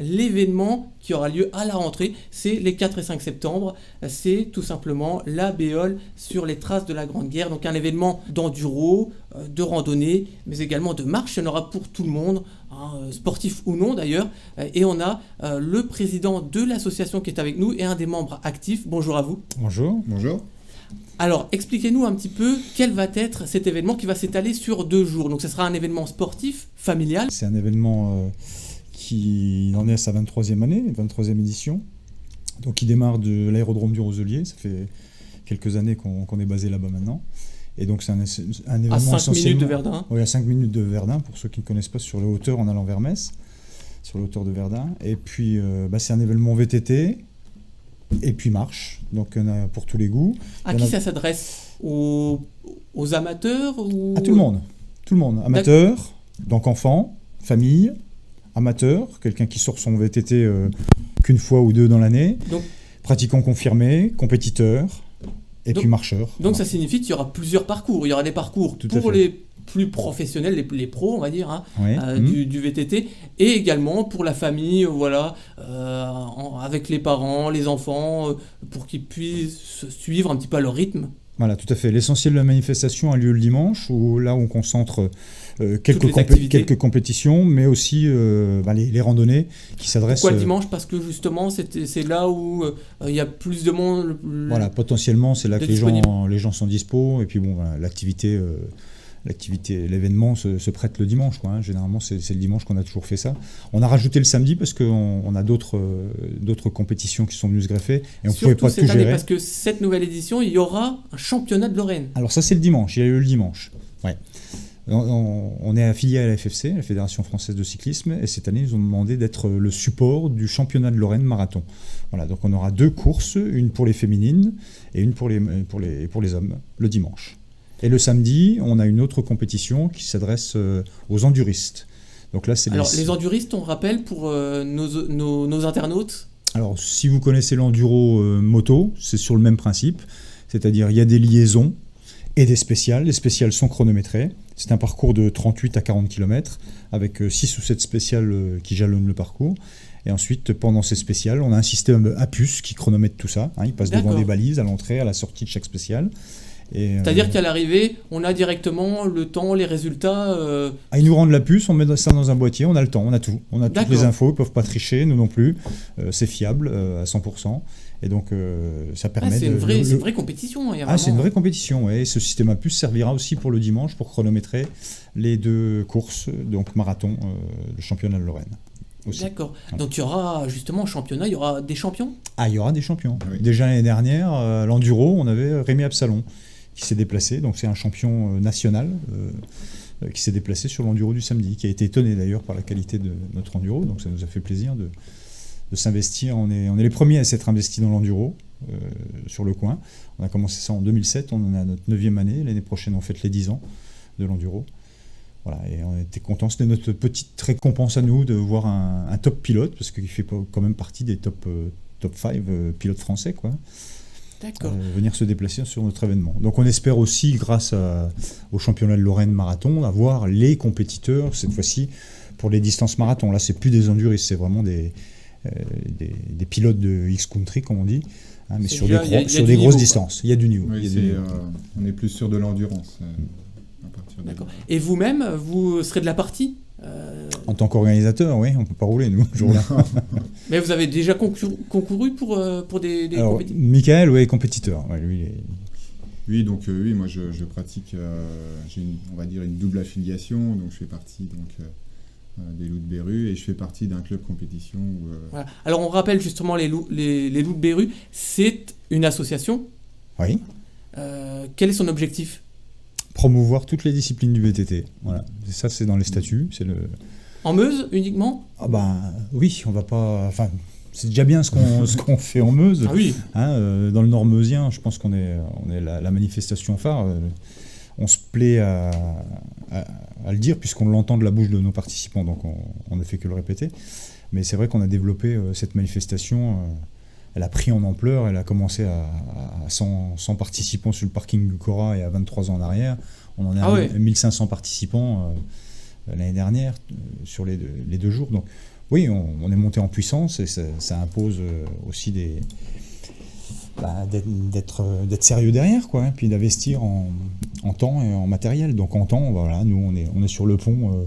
l'événement qui aura lieu à la rentrée. C'est les 4 et 5 septembre. C'est tout simplement la Béole sur les traces de la Grande Guerre. Donc un événement d'enduro, de randonnée, mais également de marche. Il y en aura pour tout le monde, sportif ou non d'ailleurs. Et on a le président de l'association qui est avec nous et un des membres actifs. Bonjour à vous. Bonjour. Bonjour. Alors, expliquez-nous un petit peu quel va être cet événement qui va s'étaler sur 2 jours. Donc, ce sera un événement sportif, familial. C'est un événement qui en est à sa 23e année, 23e édition. Donc, il démarre de l'aérodrome du Roselier. Ça fait quelques années qu'on est basé là-bas maintenant. Et donc, c'est un événement à 5 essentiellement... minutes de Verdun. Oui, à 5 minutes de Verdun, pour ceux qui ne connaissent pas, sur les hauteurs en allant vers Metz, sur les hauteurs de Verdun. Et puis, c'est un événement VTT. Et puis marche, donc il y en a pour tous les goûts. À qui ça s'adresse? Aux amateurs ou... À tout le monde. Amateurs, donc enfants, famille, amateurs, quelqu'un qui sort son VTT qu'une fois ou deux dans l'année, donc, pratiquant confirmé, compétiteur, et puis marcheur. Donc ça signifie qu'il y aura plusieurs parcours. Il y aura des parcours pour les plus professionnels, les pros, on va dire, du VTT, et également pour la famille, avec les parents, les enfants, pour qu'ils puissent suivre un petit peu à leur rythme. Voilà, tout à fait. L'essentiel de la manifestation a lieu le dimanche, là où on concentre quelques compétitions, mais aussi les randonnées qui s'adressent... Pourquoi le dimanche? Parce que justement, c'est là où il y a plus de monde. Voilà, potentiellement, c'est là que les gens sont dispo, et puis l'activité, l'événement se prête le dimanche, quoi, hein. Généralement, c'est le dimanche qu'on a toujours fait ça. On a rajouté le samedi parce qu'on a d'autres compétitions qui sont venues se greffer et on ne pouvait pas tout gérer. Parce que cette nouvelle édition, il y aura un championnat de Lorraine. Alors ça, c'est le dimanche. Il y a eu le dimanche. Ouais. On est affilié à la FFC, la Fédération Française de Cyclisme, et cette année, ils ont demandé d'être le support du championnat de Lorraine marathon. Voilà, donc on aura 2 courses, une pour les féminines et une pour les hommes, le dimanche. Et le samedi, on a une autre compétition qui s'adresse aux enduristes. Donc là, les enduristes, on rappelle pour nos internautes. Alors, si vous connaissez l'enduro moto, c'est sur le même principe. C'est-à-dire, il y a des liaisons et des spéciales. Les spéciales sont chronométrées. C'est un parcours de 38 à 40 km avec 6 ou 7 spéciales qui jalonnent le parcours. Et ensuite, pendant ces spéciales, on a un système à puce qui chronomètre tout ça. Il passe devant des balises à l'entrée, à la sortie de chaque spéciale. C'est-à-dire qu'à l'arrivée, on a directement le temps, les résultats... Ils nous rendent la puce, on met ça dans un boîtier, on a le temps, on a tout. On a toutes les infos, ils ne peuvent pas tricher, nous non plus. C'est fiable à 100%. Et donc, ça permet c'est une vraie compétition. C'est une vraie compétition, ouais. Et ce système à puce servira aussi pour le dimanche pour chronométrer les 2 courses, donc marathon, le championnat de Lorraine. Aussi. D'accord. Donc il y aura justement au championnat, il y aura des champions? Il y aura des champions. Oui. Déjà l'année dernière, l'enduro, on avait Rémi Absalon qui s'est déplacé, donc c'est un champion national qui s'est déplacé sur l'enduro du samedi, qui a été étonné d'ailleurs par la qualité de notre enduro, donc ça nous a fait plaisir de s'investir. On est les premiers à s'être investis dans l'enduro sur le coin. On a commencé ça en 2007, on en est à notre 9e année, l'année prochaine on fête les 10 ans de l'enduro. Voilà, et on était contents, c'était notre petite récompense à nous de voir un top pilote, parce qu'il fait quand même partie des top 5 pilotes français, quoi. Venir se déplacer sur notre événement. Donc on espère aussi, grâce au championnat de Lorraine marathon, avoir les compétiteurs, cette fois-ci, pour les distances marathon. Là, c'est plus des enduristes, c'est vraiment des pilotes de X-Country, comme on dit, mais sur des grosses distances. Il y a du niveau. Oui, on est plus sur de l'endurance. D'accord. Et vous-même, vous serez de la partie En tant qu'organisateur, oui, on ne peut pas rouler, nous, ce jour-là. Mais vous avez déjà concouru pour des compétitions? Michael, oui, compétiteur. Ouais, lui, Oui, donc moi je pratique, j'ai on va dire une double affiliation, donc je fais partie des Loups de Berru et je fais partie d'un club compétition. Voilà. Alors on rappelle justement les Loups de Berru, c'est une association. Oui. Quel est son objectif? Promouvoir toutes les disciplines du VTT. Voilà. Et ça, c'est dans les statuts. En Meuse uniquement? Oui, on va pas. Enfin, c'est déjà bien ce qu'on fait en Meuse. Ah oui. Dans le Nord meusien, je pense qu'on est la manifestation phare. On se plaît à le dire puisqu'on l'entend de la bouche de nos participants, donc on ne fait que le répéter. Mais c'est vrai qu'on a développé cette manifestation. Elle a pris en ampleur, elle a commencé à 100 participants sur le parking du Cora et à 23 ans en arrière. On en est à 1500 participants l'année dernière sur les deux jours. Donc oui, on est monté en puissance et ça impose aussi d'être sérieux derrière, quoi, hein, puis d'investir en temps et en matériel. Donc en temps, voilà, nous on est sur le pont,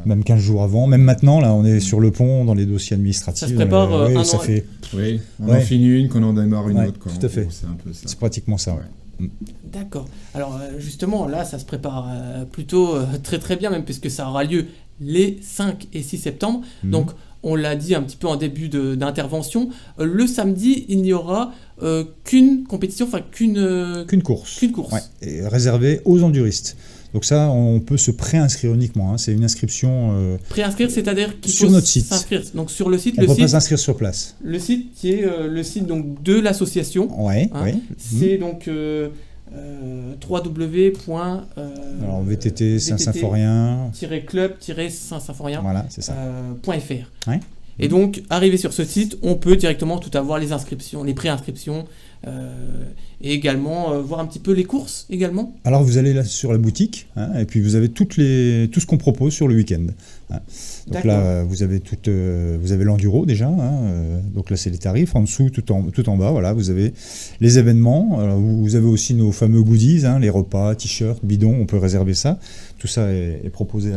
même 15 jours avant, même maintenant là, on est sur le pont dans les dossiers administratifs. Ça se prépare oui, un ça an. fait. Oui, on en finit une, qu'on en démarre une autre. Tout à fait. C'est un peu ça. C'est pratiquement ça. Ouais. D'accord. Alors justement, là, ça se prépare plutôt très très bien, même puisque ça aura lieu les 5 et 6 septembre. Donc, on l'a dit un petit peu en début d'intervention, le samedi, il n'y aura qu'une compétition, enfin qu'une course. Qu'une course. Ouais, et réservée aux enduristes. Donc ça, on peut se préinscrire uniquement. Hein. C'est une inscription... Préinscrire, c'est-à-dire qu'il sur faut notre site. S'inscrire. Donc sur le site... On ne peut pas s'inscrire sur place. Le site qui est le site donc, de l'association. Ouais, hein. oui. C'est donc... Alors VTT Saint-Symphorien club-saint-symphorien voilà, c'est ça. .fr. Ouais. Et donc, arrivé sur ce site, on peut directement tout avoir, les inscriptions, les préinscriptions, et également voir un petit peu les courses également. Alors vous allez là sur la boutique, hein, et puis vous avez tout ce qu'on propose sur le week-end. Hein. Donc là, vous avez l'enduro déjà, hein, donc là c'est les tarifs, en dessous, tout en bas, voilà, vous avez les événements, alors, vous avez aussi nos fameux goodies, hein, les repas, t-shirts, bidons, on peut réserver ça. Tout ça est proposé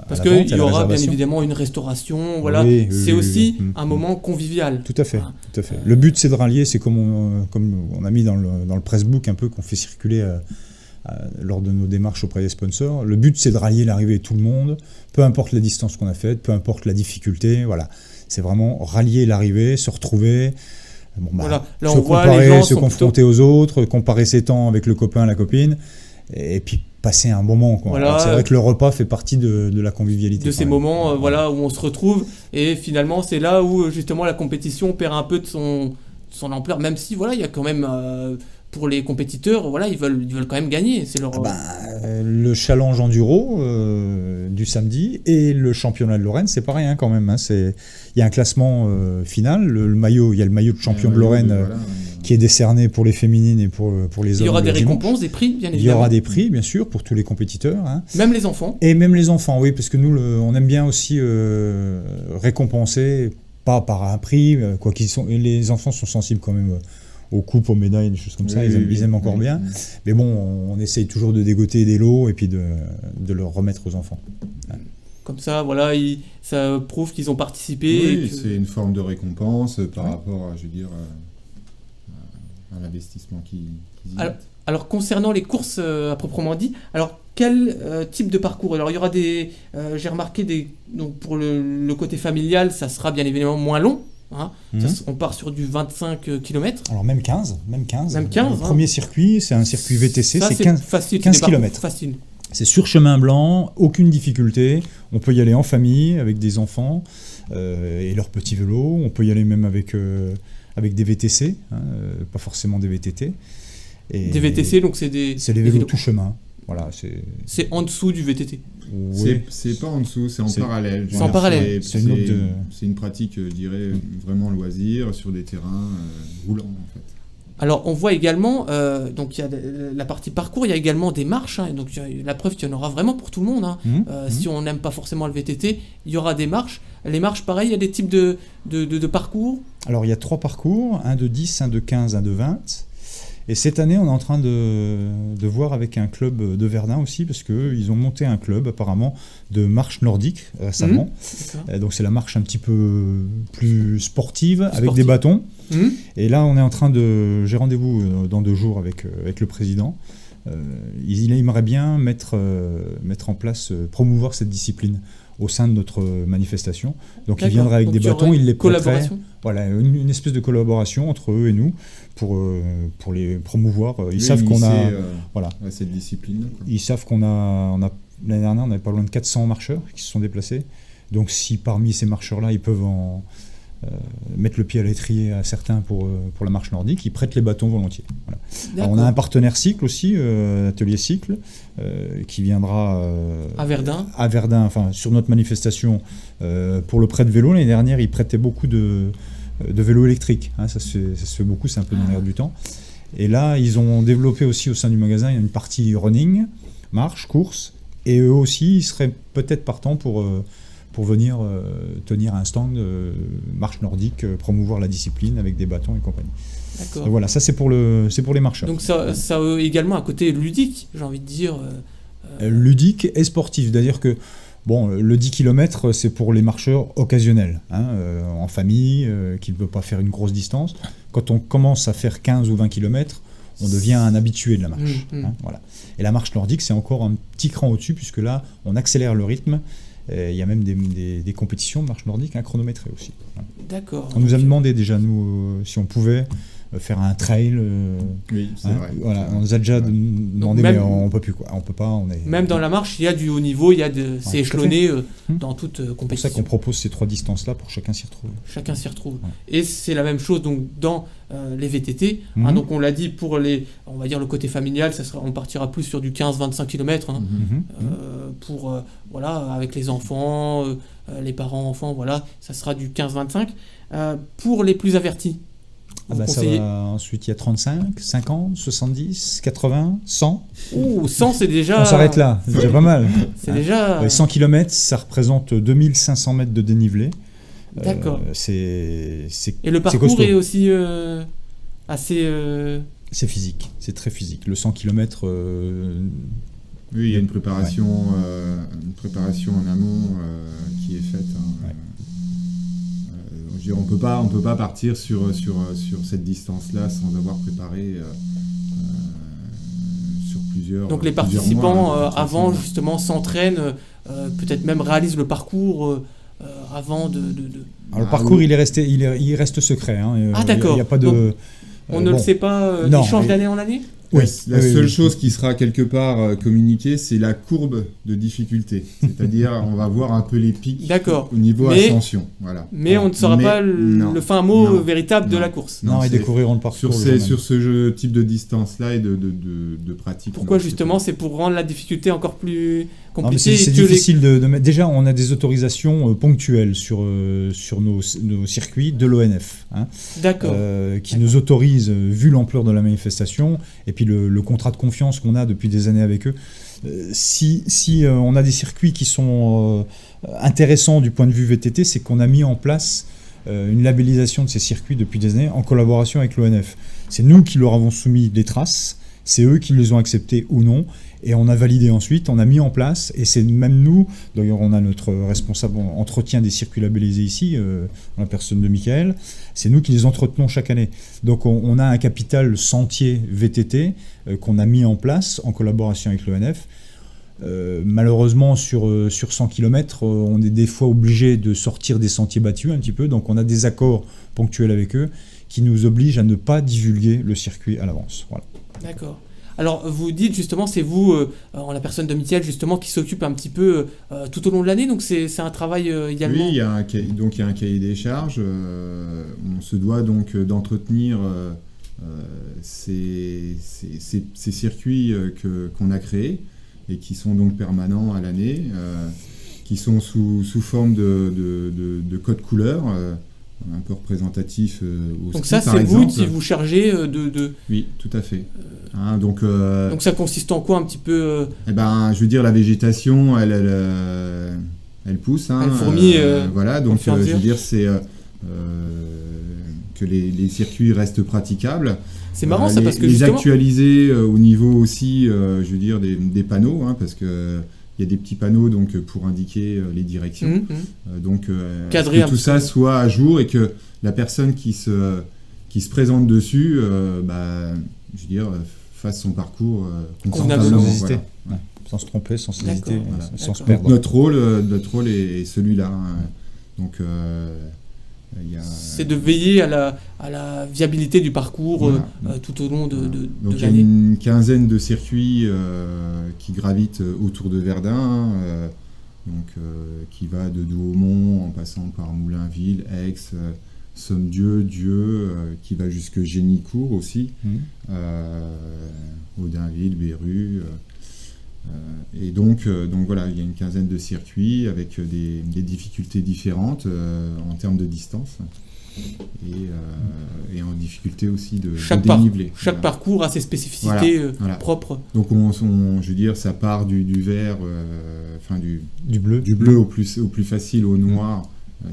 parce à la vente, qu'il y aura bien évidemment une restauration, voilà. Oui, c'est aussi un moment convivial. Tout à fait, tout à fait. Le but c'est de rallier, c'est comme on a mis dans le pressbook un peu qu'on fait circuler lors de nos démarches auprès des sponsors. Le but c'est de rallier l'arrivée de tout le monde, peu importe la distance qu'on a faite, peu importe la difficulté, voilà. C'est vraiment rallier l'arrivée, se retrouver. Bon, voilà. Là, se on voit comparer, les gens se confronter aux autres, comparer ses temps avec le copain, la copine, et puis passer un bon moment. Quoi. Voilà. C'est vrai que le repas fait partie de la convivialité. De ces moments voilà, où on se retrouve, et finalement c'est là où justement la compétition perd un peu de son ampleur, même si voilà, il y a quand même pour les compétiteurs, voilà, ils veulent quand même gagner. C'est leur... le challenge enduro du samedi et le championnat de Lorraine, c'est pas rien quand même. Hein. Il y a un classement final. Il y a le maillot de champion de Lorraine qui est décerné pour les féminines et pour les hommes. Il y aura des récompenses, des prix, bien évidemment. Il y aura des prix, bien sûr, pour tous les compétiteurs. Hein. Même les enfants. Et même les enfants, oui, parce que nous, on aime bien aussi récompenser, pas par un prix, quoi qu'ils sont. Les enfants sont sensibles quand même aux coupes, aux médailles, des choses comme ça. Ils aiment encore bien. Mais bon, on essaye toujours de dégoter des lots et puis de le remettre aux enfants. Ouais. Comme ça, voilà, ça prouve qu'ils ont participé. Oui, c'est une forme de récompense par rapport, je veux dire, à l'investissement qu'ils y mettent. Alors, concernant les courses à proprement dit, alors quel type de parcours? Alors, il y aura j'ai remarqué donc pour le côté familial, ça sera bien évidemment moins long. Hein. On part sur du 25 km. Alors même 15. Même 15 le premier circuit, c'est un circuit VTC, ça, c'est 15 km. Facile. C'est sur chemin blanc, aucune difficulté. On peut y aller en famille, avec des enfants et leurs petits vélos. On peut y aller même avec des VTC, hein, pas forcément des VTT. Des VTC, donc c'est les vélos tout chemin. Voilà, c'est en dessous du VTT. Oui. C'est pas en dessous, c'est en parallèle. C'est en parallèle. C'est une pratique, je dirais, vraiment loisir sur des terrains roulants en fait. Alors on voit également, donc il y a la partie parcours, il y a également des marches, hein, donc la preuve qu'il y en aura vraiment pour tout le monde. Hein. Si on n'aime pas forcément le VTT, il y aura des marches. Les marches, pareil, il y a des types de parcours. Alors il y a 3 parcours, un de 10, un de 15, un de 20. Et cette année, on est en train de voir avec un club de Verdun aussi, parce qu'ils ont monté un club apparemment de marche nordique récemment. Donc c'est la marche un petit peu plus sportive. Avec des bâtons. Et là, on est en train j'ai rendez-vous dans 2 jours avec le président. Il aimerait bien mettre en place, promouvoir cette discipline au sein de notre manifestation. Donc il viendra avec des bâtons, il les prêterait. Voilà, une espèce de collaboration entre eux et nous pour les promouvoir. Ils savent qu'on a cette discipline. Quoi. Ils savent qu'on a l'année dernière, on avait pas loin de 400 marcheurs qui se sont déplacés. Donc si parmi ces marcheurs-là, ils peuvent mettre le pied à l'étrier à certains pour la marche nordique, ils prêtent les bâtons volontiers. Voilà. Alors, on a un partenaire cycle aussi, Atelier Cycle, qui viendra à Verdun, enfin sur notre manifestation pour le prêt de vélo. L'année dernière, ils prêtaient beaucoup de vélos électriques. Hein, ça se fait beaucoup, c'est un peu dans l'air du temps. Et là, ils ont développé aussi au sein du magasin une partie running, marche, course, Et eux aussi, ils seraient peut-être partants pour venir tenir un stand marche nordique, promouvoir la discipline avec des bâtons et compagnie. D'accord. Donc voilà, ça c'est pour les marcheurs. Donc ça a également un côté ludique, j'ai envie de dire. Ludique et sportif, c'est-à-dire que bon, le 10 km, c'est pour les marcheurs occasionnels, en famille, qui ne veulent pas faire une grosse distance. Quand on commence à faire 15 ou 20 km, on devient un habitué de la marche. Voilà. Et la marche nordique, c'est encore un petit cran au-dessus, puisque là, on accélère le rythme. Il y a même des compétitions de marche nordique chronométrées aussi. Voilà. D'accord. On nous a demandé déjà, nous, si on pouvait faire un trail. Oui, c'est vrai. Voilà, on nous a déjà demandé, mais on ne peut plus. On peut pas. Même dans la marche, il y a du haut niveau, c'est échelonné dans toute compétition. C'est pour ça qu'on propose ces 3 distances-là pour chacun s'y retrouve. Chacun s'y retrouve. Ouais. Et c'est la même chose donc, dans les VTT. Donc on l'a dit, pour on va dire le côté familial, on partira plus sur du 15-25 km. Pour, voilà, avec les enfants, les parents-enfants, voilà, ça sera du 15-25. Pour les plus avertis, ça va, ensuite, il y a 35, 50, 70, 80, 100. Ouh, 100, c'est déjà... On s'arrête là, c'est déjà pas mal. C'est déjà... 100 km, ça représente 2500 mètres de dénivelé. D'accord. Et le parcours est aussi assez... C'est physique, c'est très physique. Le 100 km... Oui, il y a une préparation en amont qui est faite. On peut pas partir sur cette distance-là sans avoir préparé sur plusieurs. Donc les participants avant justement s'entraînent, peut-être même réalisent le parcours avant de. Alors, le parcours il reste secret. D'accord. Il y a pas de. On ne le sait pas. Il change d'année en année. Oui, la seule chose qui sera quelque part communiquée, c'est la courbe de difficulté. C'est-à-dire, on va voir un peu les pics au niveau ascension. Voilà. Mais on ne saura pas le fin mot véritable de la course. Non, ils découvriront le parcours. Sur ce type de distance-là et de pratique. Pourquoi justement? C'est pour rendre la difficulté encore plus compliquée. C'est difficile de mettre. Déjà, on a des autorisations ponctuelles sur nos circuits de l'ONF. D'accord. Qui nous autorisent, vu l'ampleur de la manifestation, et puis le contrat de confiance qu'on a depuis des années avec eux, si on a des circuits qui sont intéressants du point de vue VTT, c'est qu'on a mis en place une labellisation de ces circuits depuis des années en collaboration avec l'ONF. C'est nous qui leur avons soumis des traces, c'est eux qui les ont acceptées ou non, et on a validé ensuite, on a mis en place, et c'est même nous, d'ailleurs on a notre responsable entretien des circuits labellisés ici, en la personne de Michael, c'est nous qui les entretenons chaque année. Donc on a un capital sentier VTT qu'on a mis en place en collaboration avec l'ONF. Malheureusement sur 100 km, on est des fois obligé de sortir des sentiers battus un petit peu, donc on a des accords ponctuels avec eux qui nous obligent à ne pas divulguer le circuit à l'avance. Voilà. D'accord. Alors, vous dites justement, c'est vous, en la personne de Michael, justement, qui s'occupe un petit peu tout au long de l'année, donc c'est un travail également. Oui, il y a un cahier des charges. On se doit donc d'entretenir ces circuits qu'on a créés et qui sont donc permanents à l'année, qui sont sous forme de code couleur. Un peu représentatif au donc ski, ça, par c'est exemple. vous qui vous chargez de... Oui, tout à fait. Donc ça consiste en quoi un petit peu je veux dire, la végétation, elle pousse. Elle fourmille. Voilà, donc je veux dire, c'est que les circuits restent praticables. C'est marrant ça, parce que les justement... actualiser au niveau aussi, je veux dire, des panneaux, parce que... Il y a des petits panneaux donc, pour indiquer les directions. Que tout ça soit à jour et que la personne qui se présente dessus je veux dire, fasse son parcours convenablement. Sans hésiter. Voilà. Sans se tromper, sans hésiter, sans se perdre. Notre rôle est celui-là. Donc, c'est de veiller à la viabilité du parcours tout au long de donc l'année. Il y a une quinzaine de circuits qui gravitent autour de Verdun, qui va de Douaumont en passant par Moulainville, Aix, Somme-Dieu, qui va jusque Génicourt aussi, Audinville, Berru. Et donc voilà, il y a une quinzaine de circuits avec des difficultés différentes en termes de distance et en difficulté aussi de dénivelé. Chaque parcours a ses spécificités propres. Donc je veux dire, ça part du vert, du bleu au plus facile au noir,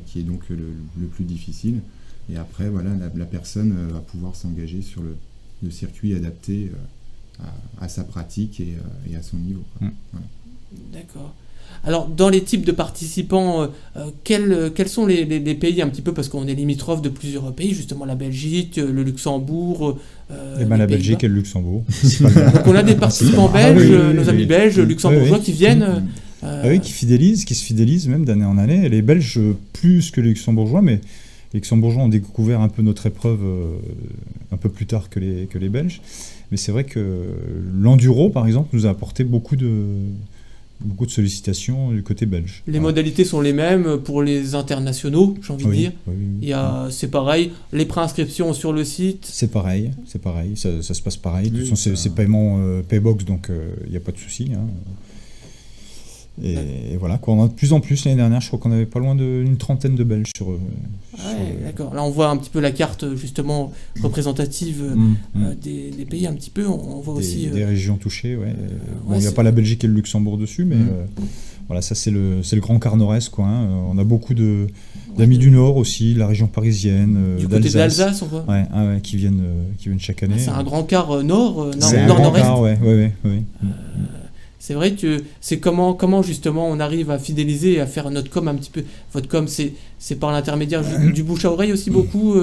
qui est donc le plus difficile. Et après, voilà, la personne va pouvoir s'engager sur le circuit adapté à sa pratique et à son niveau. Voilà. D'accord. Alors, dans les types de participants, quels sont les pays un petit peu, parce qu'on est limitrophe de plusieurs pays, justement la Belgique, le Luxembourg. La Belgique et le Luxembourg. Donc on a des participants belges, nos amis belges, luxembourgeois qui viennent. Oui, qui se fidélisent même d'année en année. Et les Belges plus que les Luxembourgeois, mais les Luxembourgeois ont découvert un peu notre épreuve un peu plus tard que les Belges. Mais c'est vrai que l'enduro, par exemple, nous a apporté beaucoup de sollicitations du côté belge. Les modalités sont les mêmes pour les internationaux, j'ai envie de dire. Oui. C'est pareil, les préinscriptions sur le site. C'est pareil, ça se passe pareil. De toute façon, c'est paiement Paybox, donc il n'y a pas de souci. Et voilà, on a de plus en plus. L'année dernière, je crois qu'on avait pas loin d'une trentaine de Belges sur d'accord. Là, on voit un petit peu la carte justement représentative des pays un petit peu. On voit aussi des régions touchées. Il n'y a pas la Belgique et le Luxembourg dessus, mais voilà, ça c'est le grand quart nord-est, quoi. On a beaucoup d'amis du Nord aussi, la région parisienne, du côté d'Alsace, on voit. Qui viennent chaque année. C'est un grand quart nord-nord-est. C'est vrai que c'est comment justement on arrive à fidéliser et à faire notre com un petit peu. Votre com, c'est par l'intermédiaire du bouche à oreille aussi beaucoup.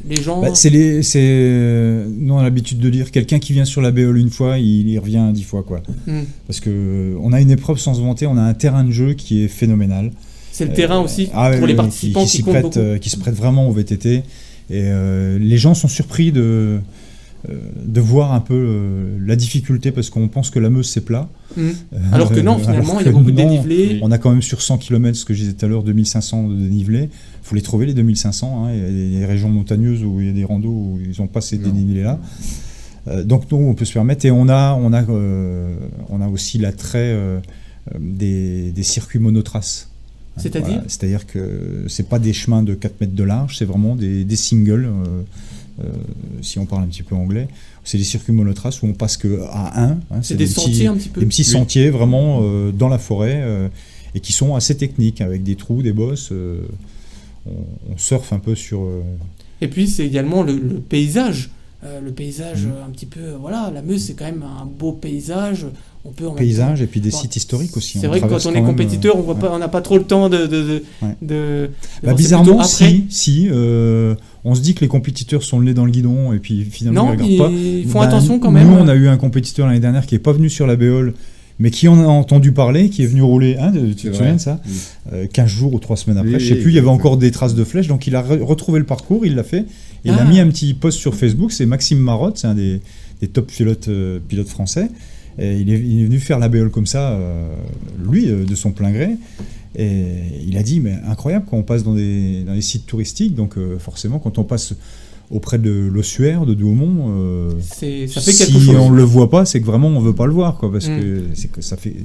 Les gens. Nous on a l'habitude de dire quelqu'un qui vient sur la Béole une fois, il y revient 10 fois, quoi. Parce que on a une épreuve sans se vanter, on a un terrain de jeu qui est phénoménal. C'est le terrain aussi pour les participants qui compte beaucoup. Qui se prête vraiment au VTT. Et les gens sont surpris de voir un peu la difficulté, parce qu'on pense que la Meuse c'est plat. Alors que non, finalement, il y a beaucoup de dénivelé. On a quand même sur 100 km, ce que je disais tout à l'heure, 2500 de dénivelé. Il faut les trouver, les 2500. Il y a des régions montagneuses où il y a des randos où ils n'ont pas ces dénivelés-là. Donc nous, on peut se permettre. Et on a aussi l'attrait des circuits monotraces. C'est-à-dire C'est-à-dire que c'est pas des chemins de 4 mètres de large, c'est vraiment des singles. Si on parle un petit peu anglais, c'est des circuits monotraces où on passe qu'à un. C'est des sentiers un petit peu. Des petits sentiers vraiment dans la forêt et qui sont assez techniques, avec des trous, des bosses. On surfe un peu sur. Et puis c'est également le paysage. Le paysage un petit peu. Voilà, la Meuse c'est quand même un beau paysage. On peut paysage et puis des sites historiques aussi. C'est vrai que quand on est compétiteur, on n'a pas trop le temps de bizarrement, on se dit que les compétiteurs sont le nez dans le guidon et puis finalement ils regardent pas. Ils font attention quand même. Nous, on a eu un compétiteur l'année dernière qui n'est pas venu sur la Béole, mais qui en a entendu parler, qui est venu rouler. Tu te souviens de ça 15 jours ou 3 semaines après, je sais plus, il y avait encore des traces de flèches, donc il a retrouvé le parcours, il l'a fait. Et il a mis un petit post sur Facebook, c'est Maxime Marotte, c'est un des top pilotes français. Et il est venu faire la Béole comme ça, lui, de son plein gré. Et il a dit, mais incroyable, quand on passe dans des sites touristiques, donc forcément, quand on passe auprès de l'ossuaire, de Douaumont, ça fait quelque si chose. on ne le voit pas, c'est que vraiment on ne veut pas le voir, quoi, parce que ça fait...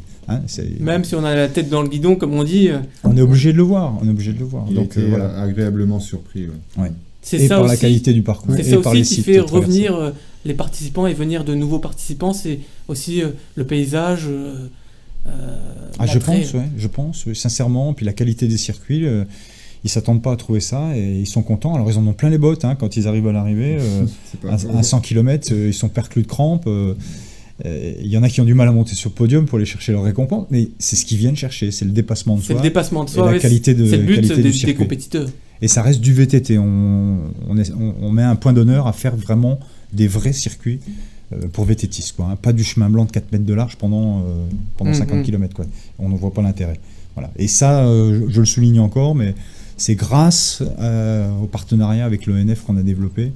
Même si on a la tête dans le guidon, comme on dit... On est obligé de le voir. Il donc, était agréablement surpris. Ouais. C'est et ça par aussi, la qualité du parcours. C'est ça aussi qui fait revenir les participants et venir de nouveaux participants, c'est aussi le paysage. Je pense, sincèrement. Puis la qualité des circuits, ils s'attendent pas à trouver ça et ils sont contents. Alors ils en ont plein les bottes quand ils arrivent à l'arrivée. À 100 km, ils sont perclus de crampes. Il y en a qui ont du mal à monter sur le podium pour aller chercher leur récompense, mais c'est ce qu'ils viennent chercher, c'est le dépassement de soi. C'est le dépassement de soi, et la qualité c'est le but des compétiteurs. Et ça reste du VTT. On met un point d'honneur à faire vraiment des vrais circuits pour VTTistes, quoi. Pas du chemin blanc de 4 mètres de large pendant 50 km. Quoi. On ne voit pas l'intérêt. Voilà. Et ça, je le souligne encore, mais c'est grâce au partenariat avec l'ONF qu'on a développé,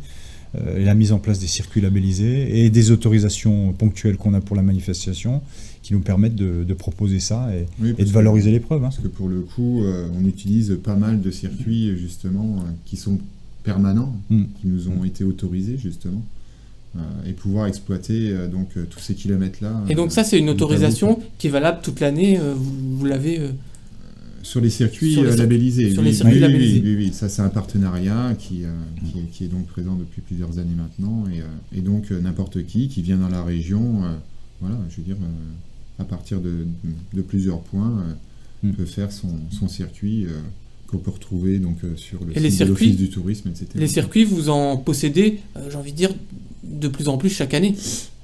et la mise en place des circuits labellisés et des autorisations ponctuelles qu'on a pour la manifestation qui nous permettent de proposer ça et de valoriser l'épreuve. Parce que pour le coup, on utilise pas mal de circuits justement qui sont permanents, qui nous ont été autorisés justement. et pouvoir exploiter donc tous ces kilomètres-là. Et donc ça, c'est une autorisation qui est valable toute l'année. Vous l'avez sur les circuits labellisés. Sur les circuits labellisés. Oui. Ça, c'est un partenariat qui est donc présent depuis plusieurs années maintenant. Et donc, n'importe qui vient dans la région, je veux dire, à partir de plusieurs points, peut faire son circuit qu'on peut retrouver donc, sur le site de l'Office du tourisme, etc. Les circuits, vous en possédez, j'ai envie de dire, de plus en plus chaque année.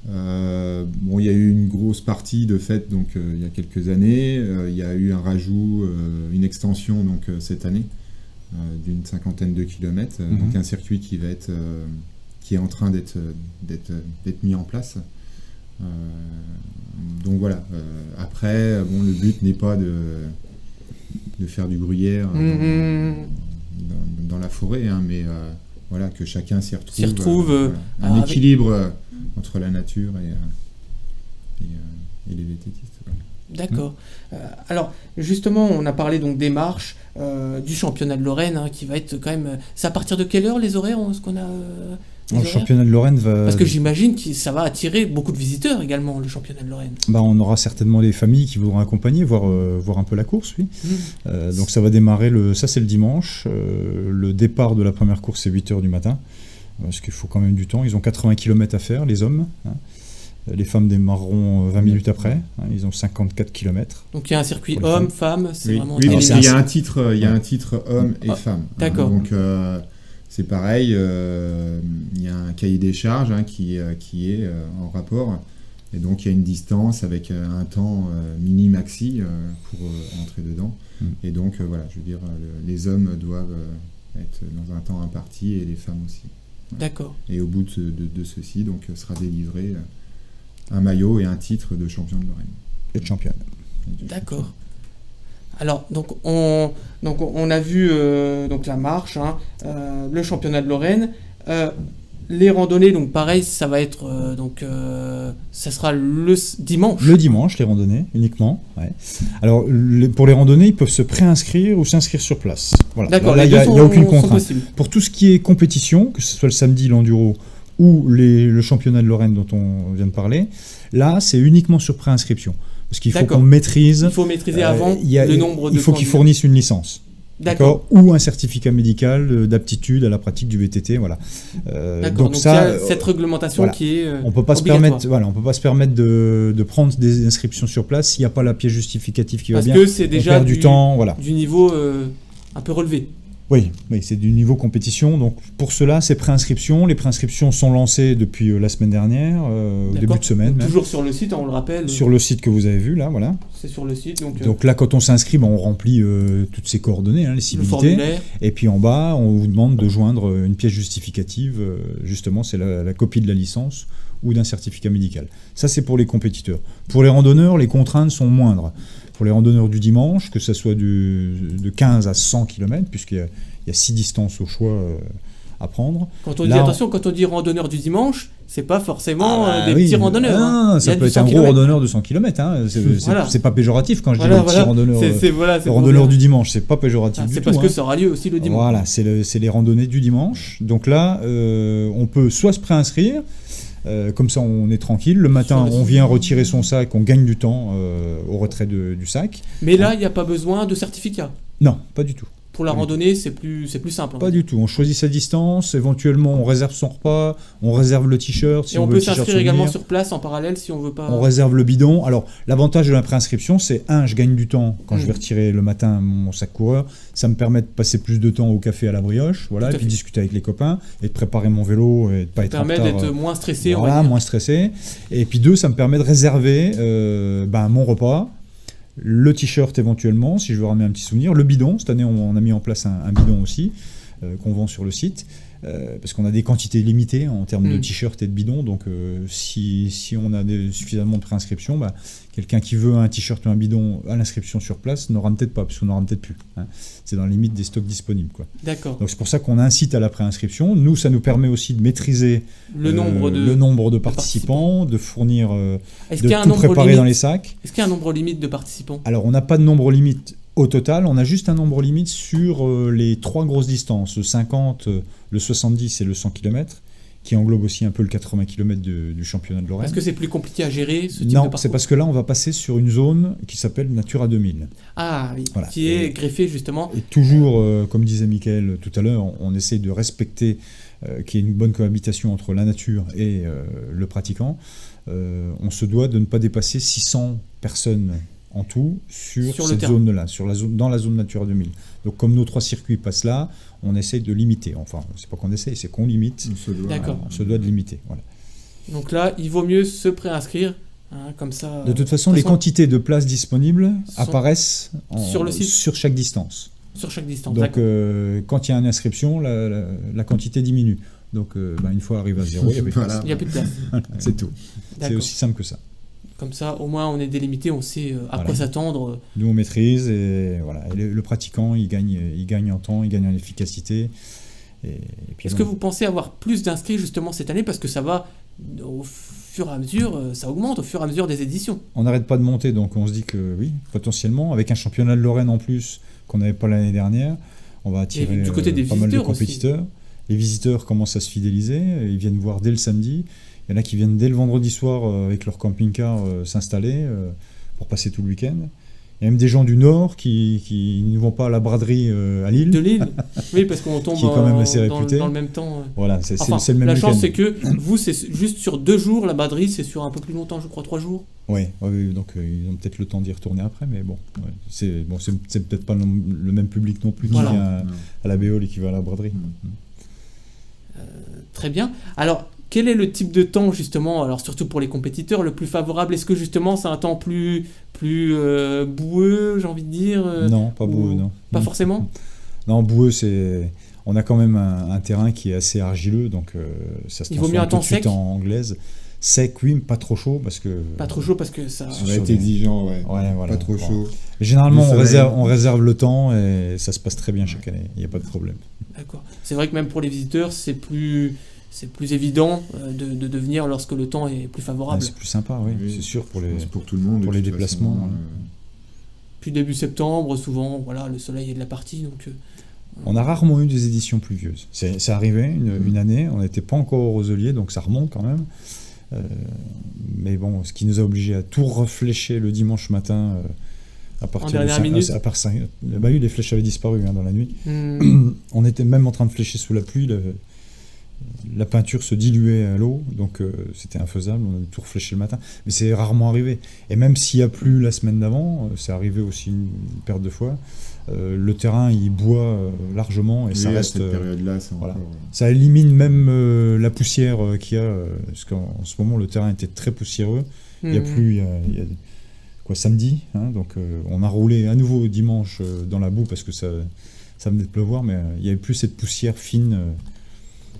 Il y a eu une grosse partie de fait donc il y a quelques années. Il y a eu un rajout, une extension donc cette année d'une 50aine de kilomètres. Donc un circuit qui est en train d'être mis en place. Donc voilà. Après, le but n'est pas de faire du gruyère dans la forêt, mais voilà, que chacun s'y retrouve. Un équilibre entre la nature et les vététistes. D'accord. Alors, justement, on a parlé donc des marches, du championnat de Lorraine, qui va être quand même... C'est à partir de quelle heure les horaires ce qu'on a le championnat de Lorraine va... Parce que j'imagine que ça va attirer beaucoup de visiteurs également, le championnat de Lorraine. On aura certainement des familles qui voudront accompagner, voir un peu la course, oui. Donc ça va démarrer, ça c'est le dimanche. Le départ de la première course, c'est 8h du matin, parce qu'il faut quand même du temps. Ils ont 80 km à faire, les hommes. Les femmes démarreront 20 minutes après. Ils ont 54 km. Donc il y a un circuit homme, femme, c'est vraiment... Oui, il y a un titre homme et femme. D'accord. Donc c'est pareil, il y a un cahier des charges qui est en rapport. Et donc il y a une distance avec un temps mini-maxi pour entrer dedans. Et donc voilà, je veux dire, les hommes doivent être dans un temps imparti et les femmes aussi. D'accord. Et au bout de ceci, donc sera délivré un maillot et un titre de champion de Lorraine. Et de championne. D'accord. Alors, donc on a vu donc la marche, le championnat de Lorraine. Les randonnées, donc pareil, ça va être ça sera le dimanche. Le dimanche, les randonnées uniquement. Ouais. Alors pour les randonnées, ils peuvent se préinscrire ou s'inscrire sur place. Voilà. D'accord. Là, il n'y a aucune contrainte. Pour tout ce qui est compétition, que ce soit le samedi, l'enduro ou le championnat de Lorraine dont on vient de parler, là c'est uniquement sur préinscription. Parce qu'il faut qu'on maîtrise. Il faut maîtriser avant le nombre de. Il faut qu'ils fournissent une licence. D'accord. Ou un certificat médical d'aptitude à la pratique du VTT, voilà. Donc ça, il y a cette réglementation qui est on peut pas obligatoire. on peut pas se permettre de prendre des inscriptions sur place s'il n'y a pas la pièce justificative qui va bien. Parce que c'est déjà du temps, voilà. Du niveau un peu relevé. Oui, c'est du niveau compétition. Donc pour cela, c'est préinscription. Les préinscriptions sont lancées depuis la semaine dernière, au début de semaine. Donc, toujours sur le site, on le rappelle. Sur le site que vous avez vu, là, voilà. C'est sur le site. Donc là, quand on s'inscrit, on remplit toutes ces coordonnées, les civilités. Et puis en bas, on vous demande de joindre une pièce justificative. Justement, c'est la copie de la licence ou d'un certificat médical. Ça, c'est pour les compétiteurs. Pour les randonneurs, les contraintes sont moindres. Pour les randonneurs du dimanche, que ce soit de 15 à 100 km, puisqu'il y a 6 distances au choix à prendre. Quand on dit randonneur du dimanche, c'est pas forcément petits randonneurs. Ça peut être un gros randonneur de 100 km. C'est pas péjoratif quand je dis petit randonneur du dimanche. C'est pas péjoratif du tout. C'est parce que ça aura lieu aussi le dimanche. Voilà, c'est les randonnées du dimanche. Donc là, on peut soit se préinscrire, comme ça on est tranquille. Le matin, on vient retirer son sac, on gagne du temps au retrait du sac. Mais là, il n'y a pas besoin de certificat. Non, pas du tout. Pour la randonnée, c'est plus simple. Pas du tout. On choisit sa distance, éventuellement on réserve son repas, on réserve le t-shirt. Et on peut s'inscrire également sur place en parallèle si on veut pas. On réserve le bidon. Alors l'avantage de la préinscription, c'est je gagne du temps quand je vais retirer le matin mon sac coureur. Ça me permet de passer plus de temps au café à la brioche, voilà, et puis discuter avec les copains et de préparer mon vélo et de pas être en retard. Ça permet d'être moins stressé. Voilà, moins stressé. Et puis ça me permet de réserver mon repas. Le t-shirt éventuellement, si je veux ramener un petit souvenir. Le bidon, cette année on a mis en place un bidon aussi, qu'on vend sur le site, parce qu'on a des quantités limitées en termes de t-shirts et de bidons, donc si on a suffisamment de préinscription, quelqu'un qui veut un t-shirt ou un bidon à l'inscription sur place n'aura peut-être pas, parce qu'on n'aura peut-être plus. C'est dans la limite des stocks disponibles, quoi. D'accord. Donc c'est pour ça qu'on incite à la préinscription. Nous, ça nous permet aussi de maîtriser le nombre de participants, de fournir, de tout préparer dans les sacs. Est-ce qu'il y a un nombre limite de participants ? Alors on n'a pas de nombre limite au total, on a juste un nombre limite sur les 3 grosses distances, le 50, le 70 et le 100 km. qui englobe aussi un peu le 80 km du championnat de Lorraine. Est-ce que c'est plus compliqué à gérer ce type de Non, parcours? c'est parce que là, on va passer sur une zone qui s'appelle Natura 2000. Ah oui, Voilà. qui est greffée justement. Et toujours, comme disait Mickaël tout à l'heure, on essaie de respecter qu'il y ait une bonne cohabitation entre la nature et le pratiquant. On se doit de ne pas dépasser 600 personnes en tout sur cette zone-là, dans la zone Natura 2000. Donc comme nos 3 circuits passent là, on essaye de limiter. Enfin, c'est pas qu'on essaye, c'est qu'on limite. On se doit de limiter. Voilà. Donc là, il vaut mieux se préinscrire, comme ça. De toute façon, les quantités de places disponibles apparaissent sur le site, sur chaque distance. Sur chaque distance. Donc quand il y a une inscription, la quantité diminue. Donc une fois arrivé à 0, il n'y a plus de place. Il n'y a plus de place. C'est tout. C'est aussi simple que ça. Comme ça, au moins, on est délimité, on sait à quoi s'attendre. Nous, on maîtrise et voilà. Et le pratiquant, il gagne en temps, il gagne en efficacité. Et puis, est-ce que vous pensez avoir plus d'inscrits justement cette année, parce que ça va au fur et à mesure, ça augmente au fur et à mesure des éditions. On n'arrête pas de monter, donc on se dit que oui, potentiellement, avec un championnat de Lorraine en plus qu'on n'avait pas l'année dernière, on va attirer du côté des pas mal de visiteurs compétiteurs. Aussi. Les visiteurs commencent à se fidéliser, ils viennent voir dès le samedi. Il y en a qui viennent dès le vendredi soir avec leur camping-car s'installer pour passer tout le week-end. Il y a même des gens du Nord qui ne vont pas à la braderie à Lille. De Lille, oui, parce qu'on tombe qui est quand même assez réputé. Dans le même temps. Voilà, c'est le même la week-end. chance, c'est que vous, c'est juste sur 2 jours, la braderie, c'est sur un peu plus longtemps, je crois, 3 jours. Oui, donc ils ont peut-être le temps d'y retourner après, mais bon, c'est peut-être pas le même public non plus qui vient à la Béole et qui va à la braderie. Très bien. Alors, quel est le type de temps, justement, alors surtout pour les compétiteurs, le plus favorable? Est-ce que, justement, c'est un temps plus boueux, j'ai envie de dire Non, pas boueux, non. Pas forcément? Non, boueux, on a quand même un terrain qui est assez argileux, donc ça se transforme tout de suite en anglaise. Sec, oui, mais pas trop chaud, parce que... Pas trop chaud, parce que ça... Ça va être exigeant, ouais. Voilà, pas trop chaud. Généralement, on réserve le temps, et ça se passe très bien chaque année, il n'y a pas de problème. D'accord. C'est vrai que même pour les visiteurs, c'est plus évident de venir lorsque le temps est plus favorable. C'est plus sympa, oui. C'est sûr, pour tout le monde, pour les déplacements. Façon, Puis début septembre, souvent, voilà, le soleil est de la partie, donc... On a rarement eu des éditions pluvieuses. C'est arrivé une année, on n'était pas encore au Roselier, donc ça remonte quand même. Mais bon, ce qui nous a obligés à tout reflécher le dimanche matin à partir de 5 à part 5. Bah oui, les flèches avaient disparu dans la nuit. On était même en train de flécher sous la pluie. La peinture se diluait à l'eau, donc c'était infaisable. On a tout refléché le matin. Mais c'est rarement arrivé. Et même s'il n'y a plu la semaine d'avant, c'est arrivé aussi une paire de fois. Le terrain il boit largement et ça reste. Cette période-là, voilà. Ça élimine même la poussière qu'il y a, parce qu'en ce moment le terrain était très poussiéreux. Il n'y a plus, il y a samedi, donc on a roulé à nouveau dimanche dans la boue parce que ça venait de pleuvoir, mais il n'y avait plus cette poussière fine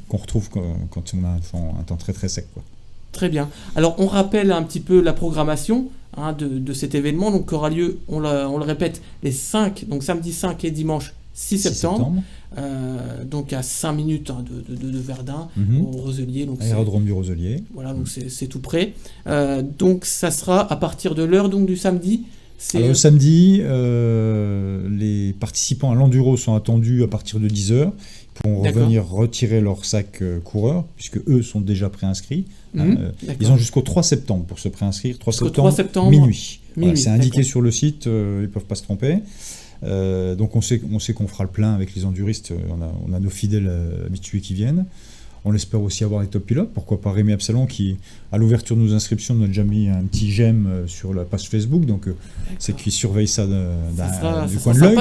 qu'on retrouve quand on a un temps très très sec, quoi. Très bien. Alors on rappelle un petit peu la programmation de cet événement, donc qui aura lieu, on le répète, les 5, donc samedi 5 et dimanche 6 septembre. Donc à 5 minutes de Verdun, au Roselier. Donc aérodrome du Roselier. Voilà, donc c'est tout près. Donc ça sera à partir de l'heure donc, du samedi. Alors le samedi, les participants à l'enduro sont attendus à partir de 10h. Ils pourront revenir retirer leur sac coureur, puisque eux sont déjà préinscrits. Ils ont jusqu'au 3 septembre pour se préinscrire. 3 septembre, minuit. Voilà, c'est indiqué sur le site, ils ne peuvent pas se tromper. Donc on sait qu'on fera le plein avec les enduristes. On a nos fidèles habitués qui viennent. On espère aussi avoir les top pilotes. Pourquoi pas Rémi Absalon qui, à l'ouverture de nos inscriptions, nous a déjà mis un petit j'aime sur la page Facebook. Donc c'est qu'il surveille ça du coin de l'œil.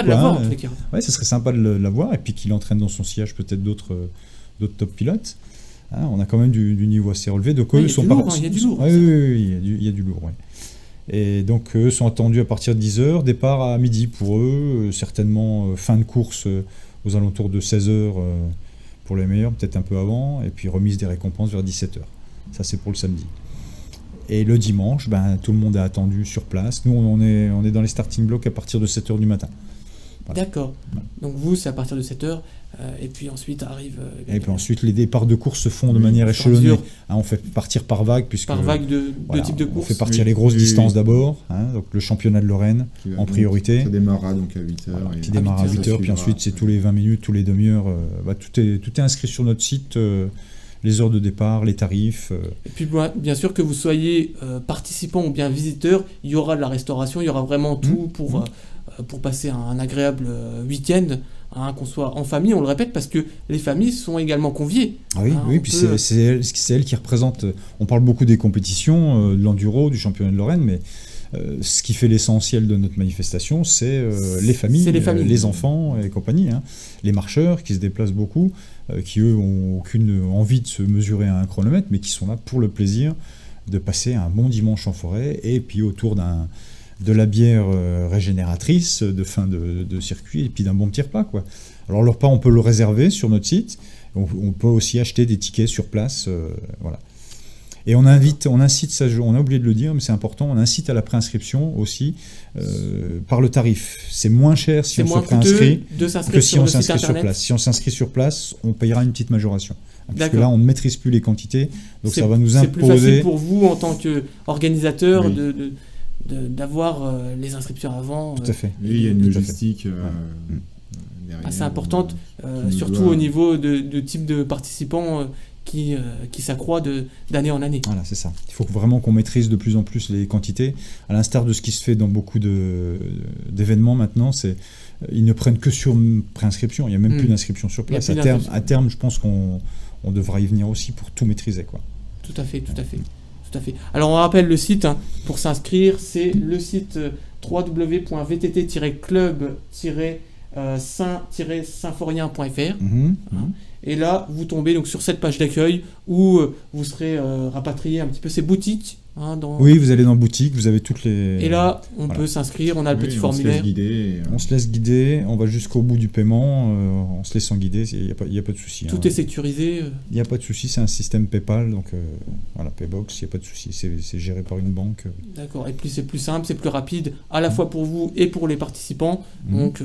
Ouais, ça serait sympa de l'avoir. Et puis qu'il entraîne dans son sillage peut-être d'autres top pilotes. On a quand même du niveau assez relevé. Donc eux sont pas. Il y a du lourd. Oui, il y a du lourd. Ouais. Et donc eux sont attendus à partir de 10h, départ à midi pour eux, certainement fin de course aux alentours de 16h pour les meilleurs, peut-être un peu avant, et puis remise des récompenses vers 17h. Ça c'est pour le samedi. Et le dimanche, tout le monde est attendu sur place. Nous on est dans les starting blocks à partir de 7h du matin. Voilà. D'accord. Donc vous c'est à partir de 7h, et puis ensuite arrive... et puis ensuite les départs de course se font de manière échelonnée. On fait partir par vague, puisque... Par vague de type de course. On fait partir les grosses distances d'abord, donc le championnat de Lorraine en priorité. Ça démarrera donc à 8h. Qui démarre à 8h, puis ensuite c'est tous les 20 minutes, tous les demi-heures. Tout est inscrit sur notre site les heures de départ, les tarifs. Et puis bien sûr que vous soyez participant ou bien visiteur, il y aura de la restauration, il y aura vraiment tout pour passer un agréable week-end, qu'on soit en famille, on le répète, parce que les familles sont également conviées. Ah oui, puis c'est elle qui représente, on parle beaucoup des compétitions, de l'enduro, du championnat de Lorraine, mais ce qui fait l'essentiel de notre manifestation, c'est les familles, les enfants et compagnie, les marcheurs qui se déplacent beaucoup, qui eux ont aucune envie de se mesurer à un chronomètre, mais qui sont là pour le plaisir de passer un bon dimanche en forêt, et puis autour de la bière régénératrice de fin de circuit, et puis d'un bon petit repas, quoi. Alors le repas, on peut le réserver sur notre site, on peut aussi acheter des tickets sur place, voilà. Et on incite, ça, on a oublié de le dire, mais c'est important, on incite à la préinscription aussi par le tarif. C'est moins cher si on se préinscrit que si on s'inscrit sur place. Si on s'inscrit sur place, on payera une petite majoration. Parce que là, on ne maîtrise plus les quantités, donc ça va nous imposer... C'est plus facile pour vous, en tant qu'organisateur, d'avoir les inscriptions avant. Tout à fait. Oui, il y a une logistique assez importante, surtout au niveau de type de participants qui s'accroît d'année en année. Voilà, c'est ça. Il faut vraiment qu'on maîtrise de plus en plus les quantités. À l'instar de ce qui se fait dans beaucoup d'événements maintenant, ils ne prennent que sur préinscription. Il n'y a même plus d'inscription sur place. À terme, je pense qu'on devra y venir aussi pour tout maîtriser, quoi. Tout à fait. Alors on rappelle le site pour s'inscrire, c'est le site www.vtt-club-saint-symphorien.fr. Et là, vous tombez donc sur cette page d'accueil où vous serez rapatrié un petit peu ces boutiques. Oui, vous allez dans boutique, vous avez toutes les... Et là, on peut s'inscrire, on a le petit formulaire. On se laisse guider, on va jusqu'au bout du paiement, en se laissant guider, il n'y a pas de souci. Tout est sécurisé. Il n'y a pas de souci, c'est un système PayPal, donc voilà, Paybox, il n'y a pas de souci, c'est géré par une banque. D'accord, et puis c'est plus simple, c'est plus rapide, à la fois pour vous et pour les participants. Donc,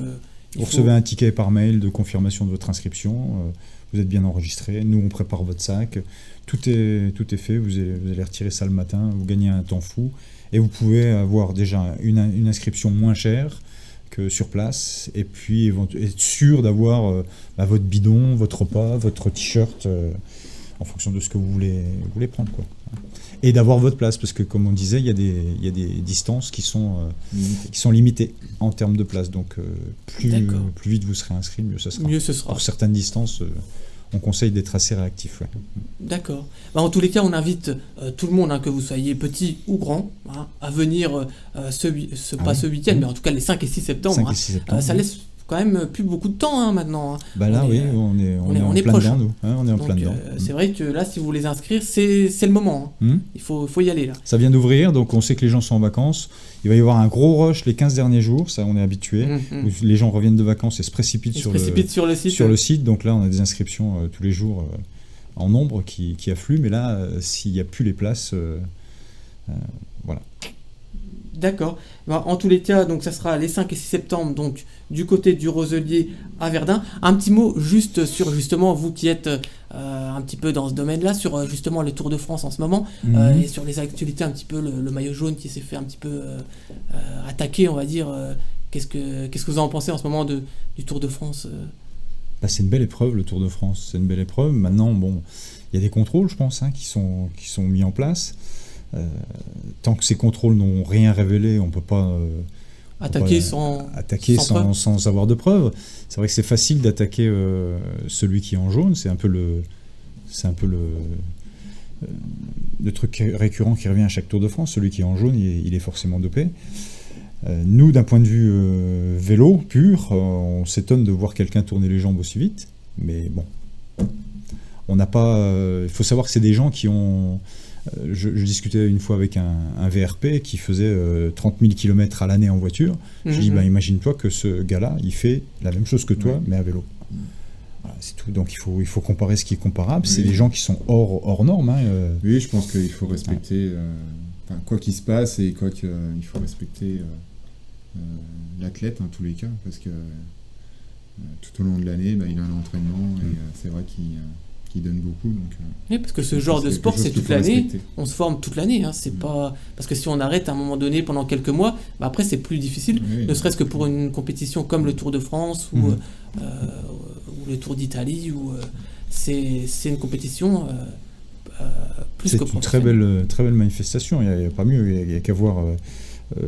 vous recevez un ticket par mail de confirmation de votre inscription. Vous êtes bien enregistré, nous on prépare votre sac, tout est fait, vous allez retirer ça le matin, vous gagnez un temps fou, et vous pouvez avoir déjà une inscription moins chère que sur place, et puis être sûr d'avoir votre bidon, votre repas, votre t-shirt, en fonction de ce que vous voulez prendre, quoi. Et d'avoir votre place, parce que comme on disait, il y a des distances qui sont limitées en termes de place, donc plus vite vous serez inscrit, mieux ce sera. Pour certaines distances, on conseille d'être assez réactif. Ouais. D'accord. En tous les cas, on invite tout le monde, que vous soyez petit ou grand, à venir pas ce week-end, mais en tout cas les 5 et 6 septembre. Ça laisse quand même plus beaucoup de temps maintenant. Là, on est en plein proche, dedans, nous. On est en plein dedans. C'est vrai que là, si vous voulez inscrire, c'est le moment. Il faut y aller là. Ça vient d'ouvrir, donc on sait que les gens sont en vacances. Il va y avoir un gros rush les 15 derniers jours, ça on est habitué. Les gens reviennent de vacances et se précipitent sur le site. Donc là, on a des inscriptions tous les jours en nombre qui affluent. Mais là, s'il n'y a plus les places, voilà. D'accord. En tous les cas, donc ça sera les 5 et 6 septembre, donc du côté du Roselier à Verdun. Un petit mot juste sur justement vous qui êtes un petit peu dans ce domaine-là, sur justement les Tours de France en ce moment, et sur les actualités un petit peu, le maillot jaune qui s'est fait un petit peu attaquer, on va dire. Qu'est-ce que vous en pensez en ce moment du Tour de France C'est une belle épreuve, le Tour de France. C'est une belle épreuve. Maintenant, il y a des contrôles, je pense, qui sont mis en place. Tant que ces contrôles n'ont rien révélé, on ne peut pas attaquer sans avoir de preuves. C'est vrai que c'est facile d'attaquer celui qui est en jaune. C'est un peu le truc récurrent qui revient à chaque Tour de France. Celui qui est en jaune, il est forcément dopé. Nous, d'un point de vue vélo pur, on s'étonne de voir quelqu'un tourner les jambes aussi vite. Mais bon, on n'a pas. Il faut savoir que c'est des gens qui ont. Je discutais une fois avec un VRP qui faisait 30 000 km à l'année en voiture. Je dis, imagine-toi que ce gars-là, il fait la même chose que toi, mais à vélo. Voilà, c'est tout. Donc il faut comparer ce qui est comparable. C'est des gens qui sont hors normes. Oui, je pense qu'il faut respecter, quoi qu'il se passe, et il faut respecter l'athlète en tous les cas, parce que tout au long de l'année, il a un entraînement, et c'est vrai qu'il donne beaucoup. Oui, parce que ce genre de sport, c'est toute l'année. On se forme toute l'année. C'est pas... Parce que si on arrête à un moment donné pendant quelques mois, après c'est plus difficile, ne serait-ce que pour une compétition comme le Tour de France ou le Tour d'Italie. c'est une compétition plus que professionnelle. C'est une très belle manifestation. Il n'y a pas mieux. Il n'y a qu'à voir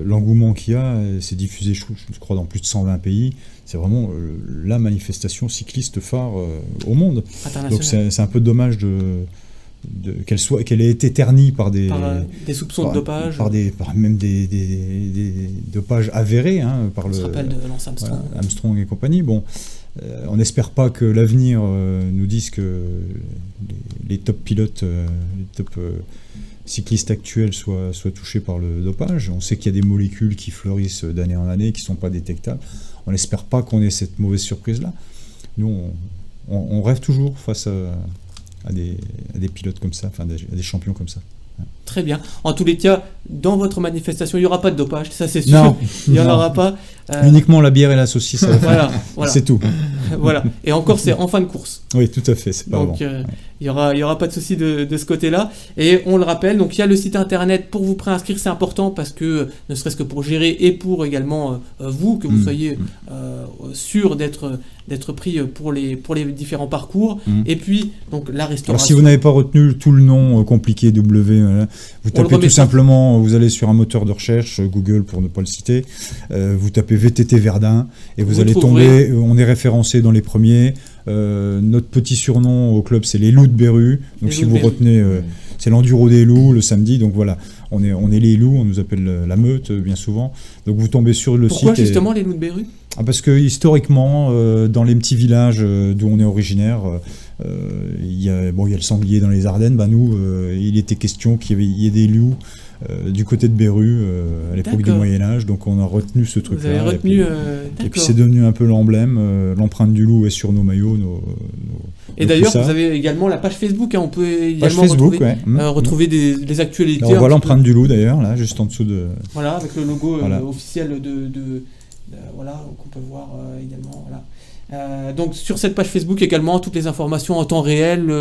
l'engouement qu'il y a. C'est diffusé, je crois, dans plus de 120 pays. C'est vraiment la manifestation cycliste phare au monde. Donc c'est un peu dommage qu'elle ait été ternie par des soupçons de dopage, par même des dopages avérés, par on se rappelle de Lance Armstrong. Armstrong et compagnie. Bon, on n'espère pas que l'avenir nous dise que les top pilotes, les top cyclistes actuels soient touchés par le dopage. On sait qu'il y a des molécules qui fleurissent d'année en année, qui ne sont pas détectables. On n'espère pas qu'on ait cette mauvaise surprise-là. Nous, on rêve toujours face à des pilotes comme ça, enfin à des champions comme ça. Très bien. En tous les cas, dans votre manifestation, il n'y aura pas de dopage, ça c'est sûr. Non, il n'y en aura pas. Uniquement la bière et la saucisse. Voilà. C'est tout. Voilà. Et encore, c'est en fin de course. Oui, tout à fait. C'est pas donc, il y aura pas de souci de ce côté-là. Et on le rappelle, donc il y a le site internet pour vous préinscrire, c'est important parce que ne serait-ce que pour gérer et pour également vous que vous soyez sûr d'être pris pour les différents parcours. Et puis donc la restauration. Alors si vous n'avez pas retenu tout le nom compliqué vous tapez tout simplement, vous allez sur un moteur de recherche, Google pour ne pas le citer, vous tapez VTT Verdun et vous allez tomber, on est référencé dans les premiers. Notre petit surnom au club c'est les loups de Berru, donc si vous retenez c'est l'enduro des loups le samedi, donc voilà, on est les loups, on nous appelle la meute bien souvent, donc vous tombez sur le site. Pourquoi justement les loups de Berru? Parce que historiquement, dans les petits villages d'où on est originaire, il y a le sanglier dans les Ardennes. Nous, il était question qu'il y ait des loups du côté de Berru à l'époque du Moyen-Âge. Donc on a retenu ce truc-là. Vous avez retenu, et puis c'est devenu un peu l'emblème. L'empreinte du loup est sur nos maillots. Et d'ailleurs, vous avez également la page Facebook. On peut également retrouver des actualités. Alors, on voit l'empreinte du loup d'ailleurs, là, juste en dessous de. Voilà, avec le logo officiel voilà, qu'on peut voir également. Voilà. Donc sur cette page Facebook également, toutes les informations en temps réel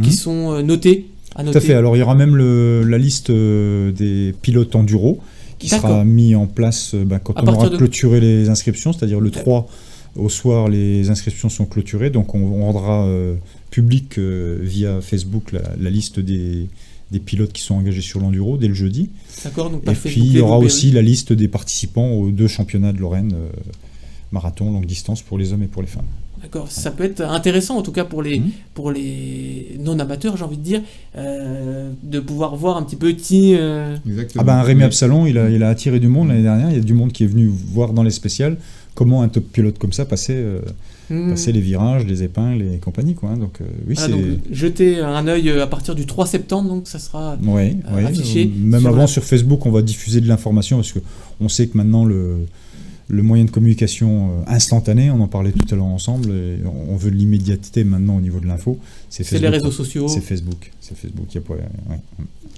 qui sont notées. Tout à fait. Alors il y aura même la liste des pilotes enduro qui sera mis en place quand on aura clôturé les inscriptions, c'est-à-dire le 3 au soir, les inscriptions sont clôturées. Donc on rendra public via Facebook la liste des pilotes qui sont engagés sur l'enduro dès le jeudi. D'accord, donc et puis il y aura aussi la liste des participants aux 2 championnats de Lorraine, marathon, longue distance pour les hommes et pour les femmes. D'accord, ça peut être intéressant en tout cas pour les non-amateurs, j'ai envie de dire, de pouvoir voir un petit peu qui... Exactement. Rémi Absalon, il a attiré du monde l'année dernière, il y a du monde qui est venu voir dans les spéciales comment un top pilote comme ça passait les virages, les épingles et compagnie. Donc, donc, jetez un œil à partir du 3 septembre, donc ça sera affiché. Même avant sur Facebook, on va diffuser de l'information parce qu'on sait que maintenant le moyen de communication instantané, on en parlait tout à l'heure ensemble, et on veut de l'immédiateté maintenant au niveau de l'info. C'est les réseaux sociaux. C'est Facebook.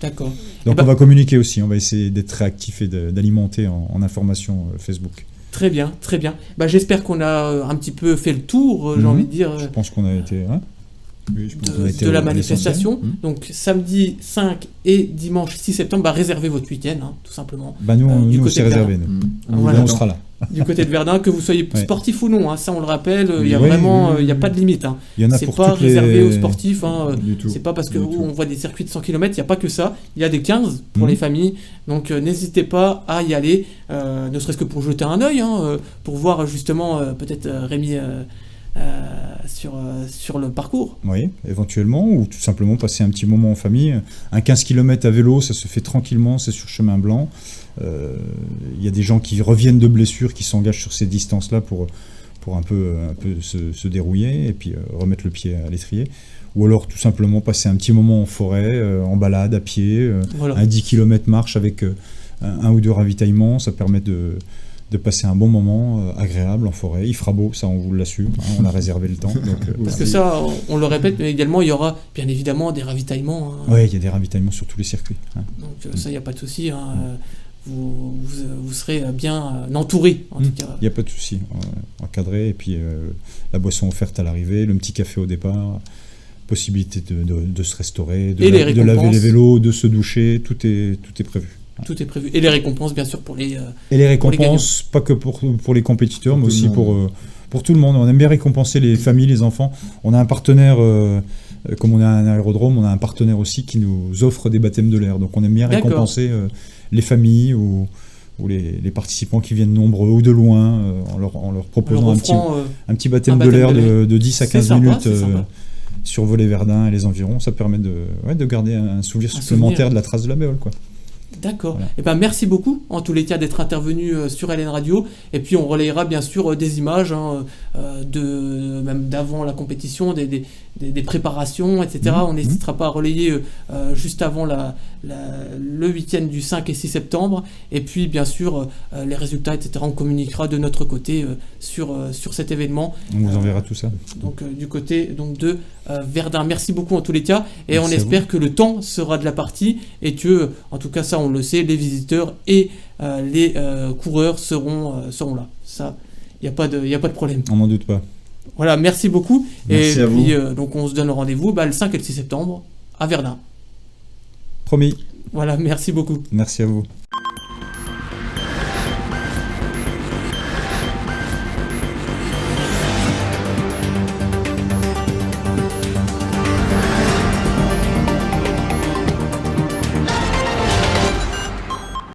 D'accord. Donc on va communiquer aussi, on va essayer d'être réactif et d'alimenter en information Facebook. Très bien, très bien. J'espère qu'on a un petit peu fait le tour, j'ai envie de dire. Je pense qu'on a été... de la manifestation. Donc samedi 5 et dimanche 6 septembre, réservez votre week-end, tout simplement. Nous c'est réservé. On sera là. Du côté de Verdun, que vous soyez sportif ou non, ça on le rappelle, il y a vraiment, il n'y a pas de limite. Il y en a c'est pas réservé aux sportifs, c'est pas parce qu'on voit des circuits de 100 km, il n'y a pas que ça, il y a des 15 pour les familles, donc n'hésitez pas à y aller, ne serait-ce que pour jeter un œil, pour voir justement peut-être Rémi sur le parcours. Oui, éventuellement, ou tout simplement passer un petit moment en famille. Un 15 km à vélo, ça se fait tranquillement, c'est sur chemin blanc. Il y a des gens qui reviennent de blessures, qui s'engagent sur ces distances-là pour un peu se dérouiller et puis remettre le pied à l'étrier. Ou alors tout simplement passer un petit moment en forêt, en balade, à pied, un 10 km marche avec un ou 2 ravitaillements, ça permet de passer un bon moment agréable en forêt. Il fera beau, ça on vous l'assure, on a réservé le temps. Donc, parce que ça, on le répète, mais également il y aura bien évidemment des ravitaillements. Oui, il y a des ravitaillements sur tous les circuits. Donc ça, il n'y a pas de souci. Vous serez bien entouré, en tout cas. Il n'y a pas de souci, encadré, et puis la boisson offerte à l'arrivée, le petit café au départ, possibilité de se restaurer, de laver les vélos, de se doucher, tout est prévu. Tout est prévu. Et les récompenses, bien sûr, pour les Et les récompenses, pas que pour les compétiteurs, mais aussi pour pour tout le monde. On aime bien récompenser les familles, les enfants. On a un partenaire, comme on a un aérodrome, on a un partenaire aussi qui nous offre des baptêmes de l'air. Donc on aime bien récompenser les familles ou les participants qui viennent nombreux ou de loin en leur proposant un petit baptême de l'air de 10 à 15 minutes sur Volay-Verdun et les environs. Ça permet de garder un souvenir supplémentaire de la trace de la Béole, quoi. D'accord. Voilà. Et ben merci beaucoup en tous les cas d'être intervenu sur LN Radio. Et puis on relayera bien sûr des images même d'avant la compétition, des préparations, etc. On n'hésitera pas à relayer juste avant le week-end du 5 et 6 septembre. Et puis bien sûr les résultats, etc. On communiquera de notre côté sur cet événement. On vous enverra tout ça. Donc du côté de Verdun. Merci beaucoup en tous les cas. Et merci, on espère que le temps sera de la partie et que, en tout cas ça on le sait, les visiteurs et les coureurs seront là. Ça, il n'y a pas de problème. On n'en doute pas. Voilà, merci beaucoup. Merci à puis, vous. Donc on se donne rendez-vous le 5 et le 6 septembre à Verdun. Promis. Voilà, merci beaucoup. Merci à vous.